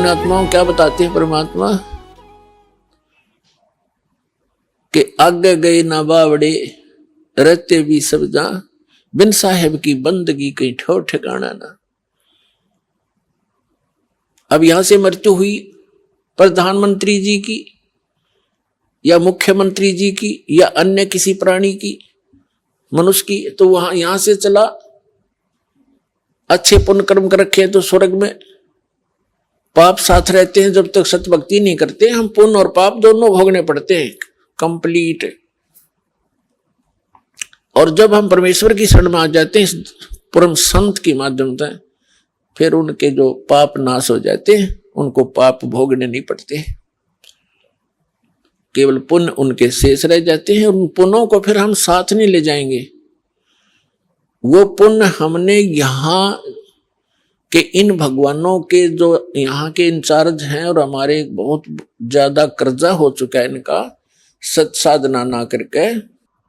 पुण्यात्माओं क्या बताते हैं परमात्मा कि आगे गए ना बावड़े रहते भी सब जा, बिन साहेब की बंदगी कहीं ठोर ठिकाना ना। अब यहां से मृत्यु हुई प्रधानमंत्री जी की या मुख्यमंत्री जी की या अन्य किसी प्राणी की, मनुष्य की, तो वहां यहां से चला अच्छे पुण्य कर्म कर रखे तो स्वर्ग में, पाप साथ रहते हैं जब तक सत भक्ति नहीं करते, हम पुण्य और पाप दोनों भोगने पड़ते हैं कंप्लीट। और जब हम परमेश्वर की शरण में आ जाते हैं परम संत के माध्यम से, फिर उनके जो पाप नाश हो जाते हैं, उनको पाप भोगने नहीं पड़ते, केवल पुण्य उनके शेष रह जाते हैं। उन पुण्यों को फिर हम साथ नहीं ले जाएंगे। वो पुण्य हमने यहाँ के इन भगवानों के जो यहाँ के इंचार्ज हैं और हमारे बहुत ज्यादा कर्जा हो चुका है इनका, सत साधना ना करके,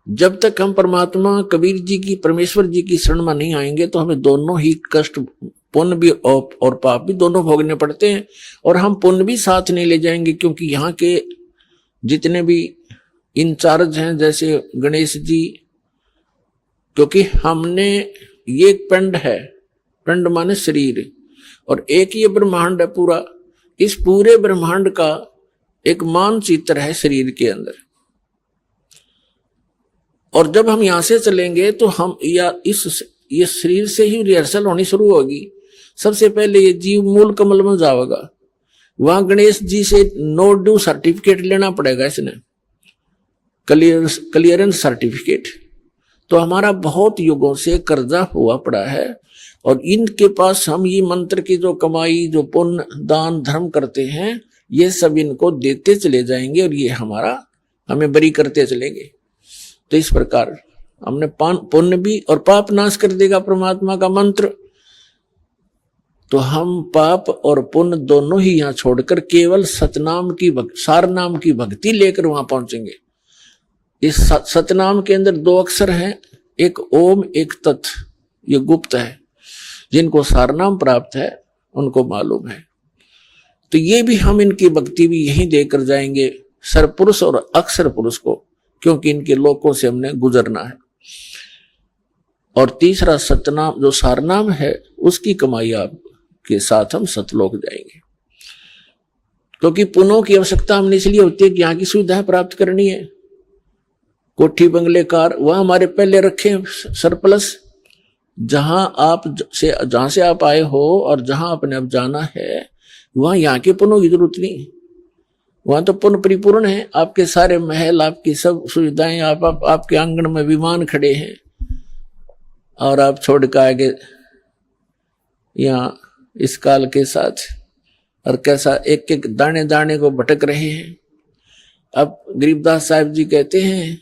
जब तक हम परमात्मा कबीर जी की परमेश्वर जी की शरण में नहीं आएंगे तो हमें दोनों ही कष्ट, पुण्य भी और पाप भी दोनों भोगने पड़ते हैं। और हम पुण्य भी साथ नहीं ले जाएंगे, क्योंकि यहाँ के जितने भी इंचार्ज हैं जैसे गणेश जी, क्योंकि हमने ये पिंड है, पिंड माने शरीर, और एक ये ब्रह्मांड है पूरा, इस पूरे ब्रह्मांड का एक मानचित्र है शरीर के अंदर। और जब हम यहां से चलेंगे तो हम ये शरीर से ही रिहर्सल होनी शुरू होगी। सबसे पहले ये जीव मूल कमल में जाएगा, वहां गणेश जी से नो ड्यू सर्टिफिकेट लेना पड़ेगा, इसने क्लियरेंस सर्टिफिकेट। तो हमारा बहुत युगों से कर्जा हुआ पड़ा है, और इनके पास हम ये मंत्र की जो कमाई, जो पुण्य दान धर्म करते हैं, ये सब इनको देते चले जाएंगे और ये हमें बरी करते चलेंगे। तो इस प्रकार हमने पुण्य भी और पाप नाश कर देगा परमात्मा का मंत्र। तो हम पाप और पुण्य दोनों ही यहां छोड़कर केवल सतनाम की सार नाम की भक्ति लेकर वहां पहुंचेंगे। इस सतनाम के अंदर दो अक्षर हैं, एक ओम एक तत्, ये गुप्त है, जिनको सारनाम प्राप्त है उनको मालूम है। तो ये भी हम इनकी भक्ति भी यहीं देकर जाएंगे, सरपुरुष और अक्षर पुरुष को, क्योंकि इनके लोकों से हमने गुजरना है। और तीसरा सतनाम जो सारनाम है, उसकी कमाई आप के साथ हम सतलोक जाएंगे। क्योंकि पुण्यों की आवश्यकता हमने इसलिए होती है कि यहाँ की सुविधाएं प्राप्त करनी है, कोठी बंगले कार वह हमारे पहले रखे सरप्लस। जहां से आप आए हो और जहां आपने अब जाना है, वहां यहाँ के पुण्यों की जरूरत नहीं, वहां तो पुण्य परिपूर्ण है। आपके सारे महल, आपकी सब सुविधाएं, आपके आंगन में विमान खड़े हैं, और आप छोड़ कर आगे यहाँ इस काल के साथ, और कैसा एक एक दाने दाने को भटक रहे हैं। अब गरीबदास साहब जी कहते हैं,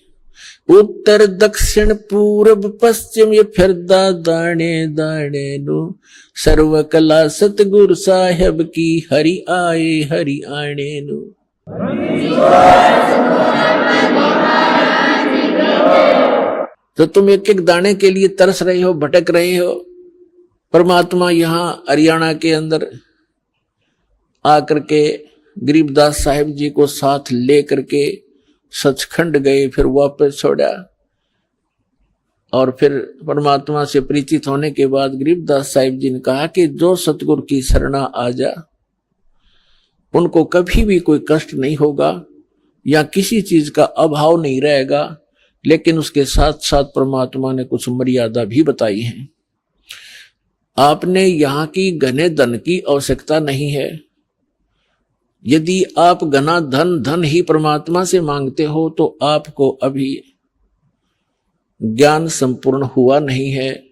उत्तर दक्षिण पूर्व पश्चिम ये फिरदा दाने दाने नु, सर्व कला सतगुरु साहेब की हरि आने नु। तो तुम एक एक दाने के लिए तरस रहे हो, भटक रहे हो। परमात्मा यहाँ हरियाणा के अंदर आकर के गरीबदास साहिब जी को साथ लेकर के सचखंड गए, फिर वापस छोड़ा। और फिर परमात्मा से परिचित होने के बाद गरीबदास साहिब जी ने कहा कि जो सतगुरु की शरणा आ जा, उनको कभी भी कोई कष्ट नहीं होगा या किसी चीज का अभाव नहीं रहेगा। लेकिन उसके साथ साथ परमात्मा ने कुछ मर्यादा भी बताई है। आपने यहाँ की घने धन की आवश्यकता नहीं है। यदि आप घना धन ही परमात्मा से मांगते हो तो आपको अभी ज्ञान संपूर्ण हुआ नहीं है,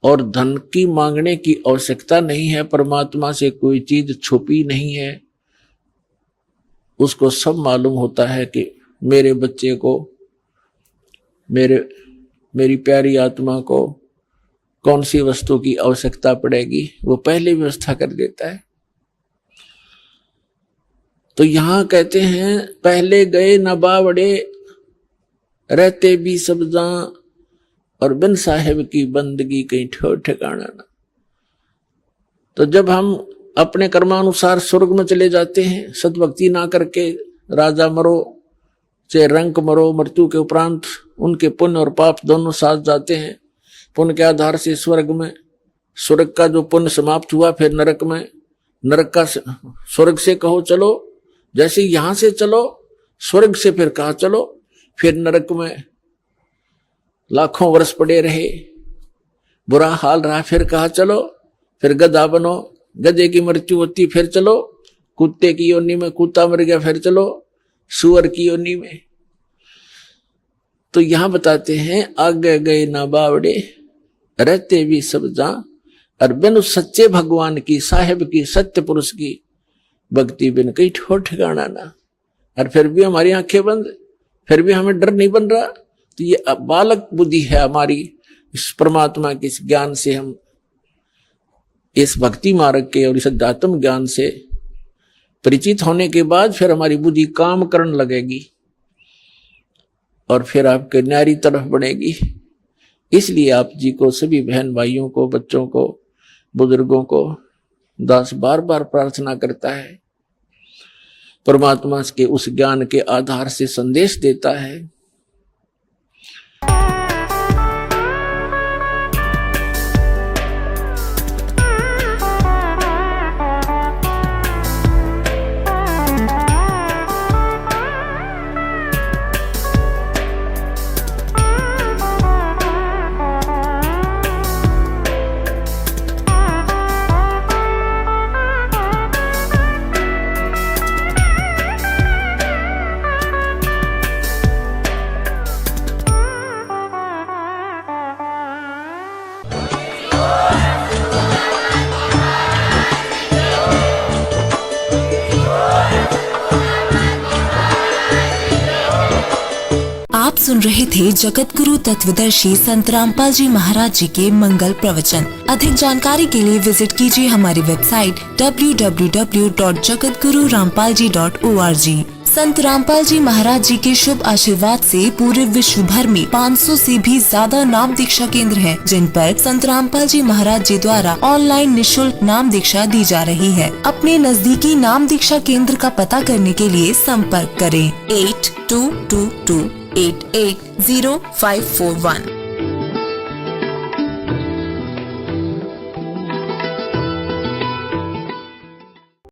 और धन की मांगने की आवश्यकता नहीं है। परमात्मा से कोई चीज छुपी नहीं है, उसको सब मालूम होता है कि मेरे बच्चे को, मेरी प्यारी आत्मा को कौन सी वस्तु की आवश्यकता पड़ेगी, वो पहले व्यवस्था कर देता है। तो यहां कहते हैं, पहले गए न बावड़े रहते भी सब जहां, और बिन साहेब की बंदगी कहीं ठोर ठिकाना ना। तो जब हम अपने कर्मानुसार स्वर्ग में चले जाते हैं। सद्भक्ति ना करके राजा मरो चाहे रंक मरो, मृत्यु के उपरांत उनके पुण्य और पाप दोनों साथ जाते हैं। पुण्य के आधार से स्वर्ग में, स्वर्ग का जो पुण्य समाप्त हुआ फिर नरक में, नरक का स्वर्ग से कहो चलो, जैसे यहां से चलो स्वर्ग से फिर कहा चलो, फिर नरक में लाखों वर्ष पड़े रहे, बुरा हाल रहा, फिर कहा चलो, फिर गधा बनो, गधे की मृत्यु होती फिर चलो, कुत्ते की योनि में कुत्ता मर गया फिर चलो, सुअर की योनि में। तो यहां बताते हैं आगे गए ना बावड़े, रहते भी सब जा, और बिन सच्चे भगवान की, साहिब की, सत्य पुरुष की भक्ति बिन कहीं ठोर ठिकाना ना। और फिर भी हमारी आंखें बंद, फिर भी हमें डर नहीं बन रहा। तो ये बालक बुद्धि है हमारी, इस परमात्मा के इस ज्ञान से, हम इस भक्ति मार्ग के और इस अध्यात्म ज्ञान से परिचित होने के बाद फिर हमारी बुद्धि काम करने लगेगी और फिर आपके न्यारी तरफ बढ़ेगी। इसलिए आप जी को, सभी बहन भाइयों को, बच्चों को, बुजुर्गों को दास बार बार प्रार्थना करता है, परमात्मा के उस ज्ञान के आधार से संदेश देता है। आप सुन रहे थे जगत गुरु तत्वदर्शी संत रामपाल जी महाराज जी के मंगल प्रवचन। अधिक जानकारी के लिए विजिट कीजिए हमारी वेबसाइट www.jagatgururampalji.org। संत रामपाल जी महाराज जी के शुभ आशीर्वाद से पूरे विश्व भर में 500 से भी ज्यादा नाम दीक्षा केंद्र हैं, जिन पर संत रामपाल जी महाराज जी द्वारा ऑनलाइन निःशुल्क नाम दीक्षा दी जा रही है। अपने नजदीकी नाम दीक्षा केंद्र का पता करने के लिए संपर्क करें 8222880541।